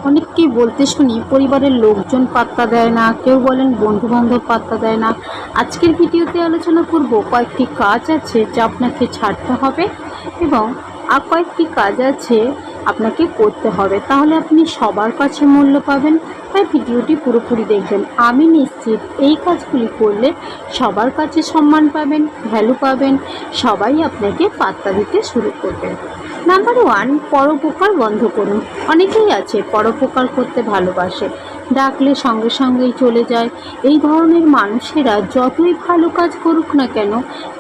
অনেককেই বলতে শুনি পরিবারের লোকজন পাত্তা দেয় না, কেউ বলেন বন্ধুবান্ধব পাত্তা দেয় না। আজকের ভিডিওতে আলোচনা করব কয়েকটি কাজ আছে যা আপনাকে ছাড়তে হবে এবং আর কয়েকটি কাজ আছে আপনাকে করতে হবে, তাহলে আপনি সবার কাছে মূল্য পাবেন। তাই ভিডিওটি পুরোপুরি দেখবেন। আমি নিশ্চিত এই কাজগুলি করলে সবার কাছে সম্মান পাবেন, ভ্যালু পাবেন, সবাই আপনাকে পাত্তা দিতে শুরু করবে। নাম্বার 1, পরোপকার বন্ধ করুন। অনেকেই আছে পরোপকার করতে ভালোবাসে, ডাকলে সঙ্গে সঙ্গেই চলে যায়। এই ধরনের মানুষেরা যতই ভালো কাজ করুক না কেন,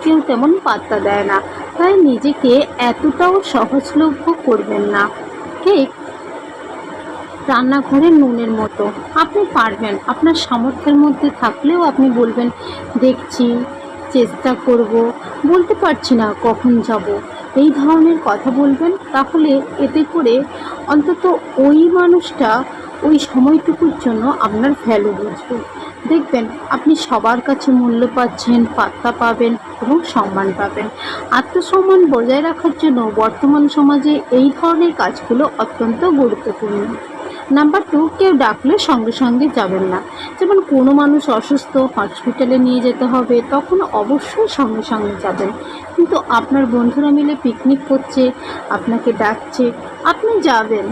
কেউ তেমন পাত্তা দেয় না। তাই নিজেকে এতটাও সহজলভ্য করবেন না। ঠিক রান্নাঘরের নুনের মতো, আপনি পারবেন, আপনার সামর্থ্যের মধ্যে থাকলেও আপনি বলবেন দেখছি, চেষ্টা করব, বলতে পারছি না কখন যাব, এই ধরনের কথা বলবেন। তাহলে এতে করে অন্তত ওই মানুষটা ওই সময়টুকুর জন্য আপনার ভ্যালু বুঝবে। দেখবেন আপনি সবার কাছে মূল্য পাচ্ছেন, পাত্তা পাবেন এবং সম্মান পাবেন। আত্মসম্মান বজায় রাখার জন্য বর্তমান সমাজে এই ধরনের কাজগুলো অত্যন্ত গুরুত্বপূর্ণ। নাম্বার 2, কেউ ডাকলে সঙ্গে সঙ্গে যাবেন না। যেমন কোনো মানুষ অসুস্থ, হসপিটালে নিয়ে যেতে হবে, তখন অবশ্যই সঙ্গে সঙ্গে যাবেন। কিন্তু আপনার বন্ধুরা মিলে পিকনিক করছে, আপনাকে ডাকছে, আপনি যাবেন,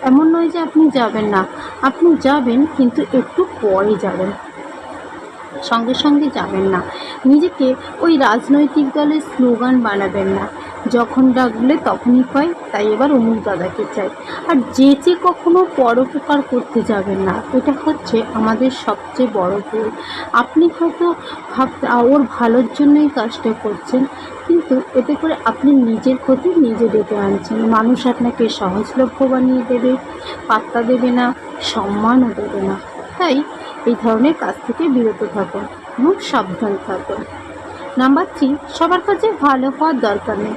এমন নয় যে আপনি যাবেন না, আপনি যাবেন কিন্তু একটু পরে যাবেন, সঙ্গে সঙ্গে যাবেন না। নিজেকে ওই রাজনৈতিক দলের স্লোগান বানাবেন না, যখন ডাকলে তখনই পাই, তাই এবার অমুক দাদাকে চাই। আর যে কখনো পরোপকার করতে যাবেন না, এটা হচ্ছে আমাদের সবচেয়ে বড় ভুল। আপনি হয়তো ওর ভালোর জন্যই কাজটা করছেন, কিন্তু এতে করে আপনি নিজের ক্ষতি নিজে ডেকে আনছেন। মানুষ আপনাকে সহজলভ্য বানিয়ে দেবে, পাত্তা দেবে না, সম্মানও দেবে না। তাই এই ধরনের কাজ থেকে বিরত থাকুন এবং সাবধান থাকুন। নাম্বার 3, সবার কাছে ভালো হওয়ার দরকার নেই।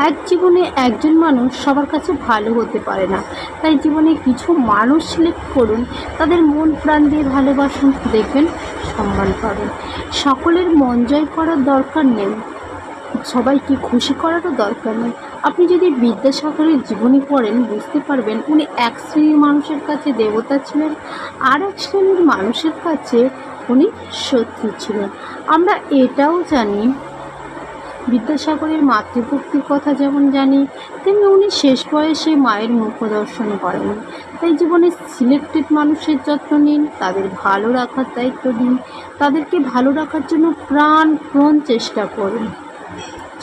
এক জীবনে একজন মানুষ সবার কাছে ভালো হতে পারে না। তাই জীবনে কিছু মানুষ সিলেক্ট করুন, তাদের মন প্রাণ দিয়ে ভালোবাসুন, দেখবেন সম্মান পাবেন। সকলের মন জয় করার দরকার নেই, সবাইকে খুশি করারও দরকার নেই। আপনি যদি বিদ্যাসাগরের জীবনী পড়েন, বুঝতে পারবেন উনি এক শ্রেণীর মানুষের কাছে দেবতা ছিলেন, আর এক শ্রেণীর মানুষের কাছে উনি শত্রু ছিলেন। আমরা এটাও জানি, বিদ্যাসাগরের মাতৃভক্তির কথা যেমন জানি, তেমনি উনি শেষ বয়সে মায়ের মুখ দর্শন করেন। তাই জীবনে সিলেক্টেড মানুষের যত্ন নিন, তাদের ভালো রাখার দায়িত্ব দিন, তাদেরকে ভালো রাখার জন্য প্রাণপণ চেষ্টা করুন।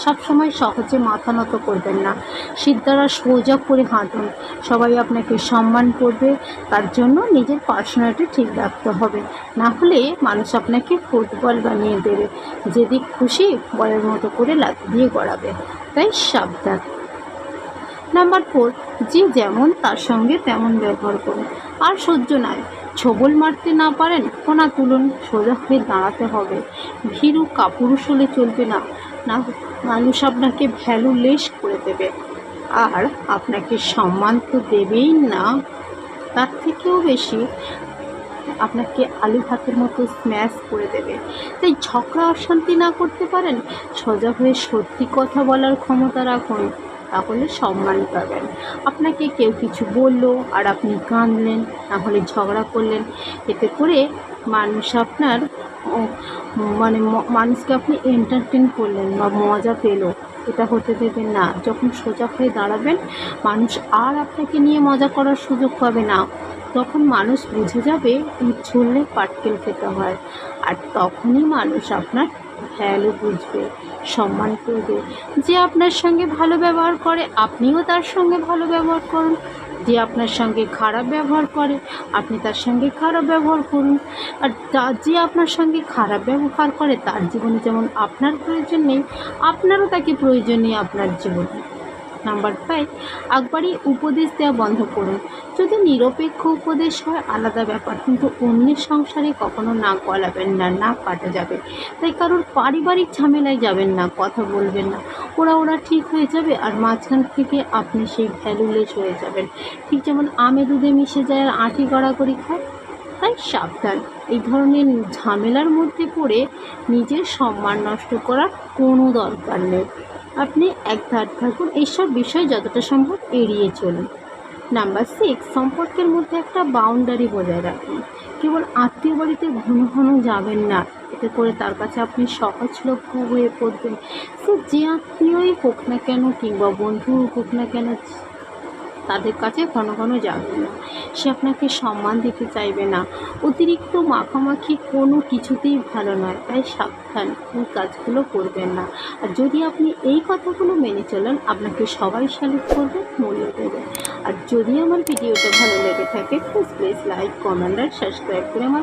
সবসময় সহজে মাথা নত করবেন না, সিদ্ধারা সোজা করে হাঁটুন, সবাই আপনাকে সম্মান করবে। তার জন্য নিজের পার্সোনালিটি ঠিক রাখতে হবে, না হলে মানুষ আপনাকে ফুটবল বানিয়ে দেবে, যেদিক খুশি বলের মতো করে লাথি দিয়ে গড়াবে। তাই সাবধান। নাম্বার 4, যে যেমন তার সঙ্গে তেমন ব্যবহার করুন। আর সহ্য নয়, ছোবল মারতে না পারেন কোনা তুলুন, সোজা হয়ে দাঁড়াতে হবে। ভীরু কাপুরুষ হলে চলবে না, না মানুষ আপনাকে ভ্যালুলেস করে দেবে, আর আপনাকে সম্মান তো দেবেই না, তার থেকেও বেশি আপনাকে আলু ভাতের মতো স্ম্যাশ করে দেবে। তাই ঝগড়া অশান্তি না করতে পারেন, সোজা হয়ে সত্যি কথা বলার ক্ষমতা রাখুন, তাহলে সম্মান পাবেন। আপনাকে কেউ কিছু বলল আর আপনি কাঁদলেন, নাহলে ঝগড়া করলেন, এতে করে মানুষ আপনার মানুষকে আপনি এন্টারটেন করলেন বা মজা পেল, এটা হতে দেবেন না। যখন সোজা হয়ে দাঁড়াবেন, মানুষ আর আপনাকে নিয়ে মজা করার সুযোগ পাবে না। তখন মানুষ বুঝে যাবে ছুললে পাটকেল খেতে হয়, আর তখনই মানুষ আপনার ভ্যালু বুঝবে, সম্মান করবে। যে আপনার সঙ্গে ভালো ব্যবহার করে, আপনিও তার সঙ্গে ভালো ব্যবহার করুন। যে আপনার সঙ্গে খারাপ ব্যবহার করে, আপনি তার সঙ্গে খারাপ ব্যবহার করুন। আর যে আপনার সঙ্গে খারাপ ব্যবহার করে, তার জীবনে যেমন আপনার প্রয়োজন নেই, আপনারও তাকে প্রয়োজন নেই আপনার জীবনে। নাম্বার 5, একবারই উপদেশ দেওয়া বন্ধ করুন। যদি নিরপেক্ষ উপদেশ হয় আলাদা ব্যাপার, কিন্তু অন্যের সংসারে কখনো নাক গলাবেন না, নাক কাটা যাবে। তাই কারোর পারিবারিক ঝামেলায় যাবেন না, কথা বলবেন না। ওরা ঠিক হয়ে যাবে, আর মাঝখান থেকে আপনি সেই ভ্যালুলেস হয়ে যাবেন। ঠিক যেমন আমে দুধে মিশে যায় আর আঁটি গড়াগড়ি খায়। তাই সাবধান, এই ধরনের ঝামেলার মধ্যে পড়ে নিজের সম্মান নষ্ট করার কোনো দরকার নেই। আপনি এক ধার থাকুন, এইসব বিষয় যতটা সম্ভব এড়িয়ে চলুন। নাম্বার 6, সম্পর্কের মধ্যে একটা বাউন্ডারি বজায় রাখুন। কেবল আত্মীয় বাড়িতে ঘন ঘন যাবেন না, এতে করে তার কাছে আপনি সহজলভ্য হয়ে পড়বেন। সে যে আত্মীয়ই হোক না কেন কিংবা বন্ধু হোক না কেন, তাদের কাছে ঘন ঘন যাবেন না। সে আপনাকে সম্মান দিতে চাইবে না। অতিরিক্ত মাখামাখি কোনো কিছুতেই ভালো নয়, তাই সাবধান, এই কাজগুলো করবেন না। আর যদি আপনি এই কথাগুলো মেনে চলেন, আপনাকে সবাই স্যালুট করবে, মূল্য দেবে। আর যদি আমার ভিডিওটা ভালো লেগে থাকে, প্লিজ লাইক, কমেন্ট আর সাবস্ক্রাইব করে আমার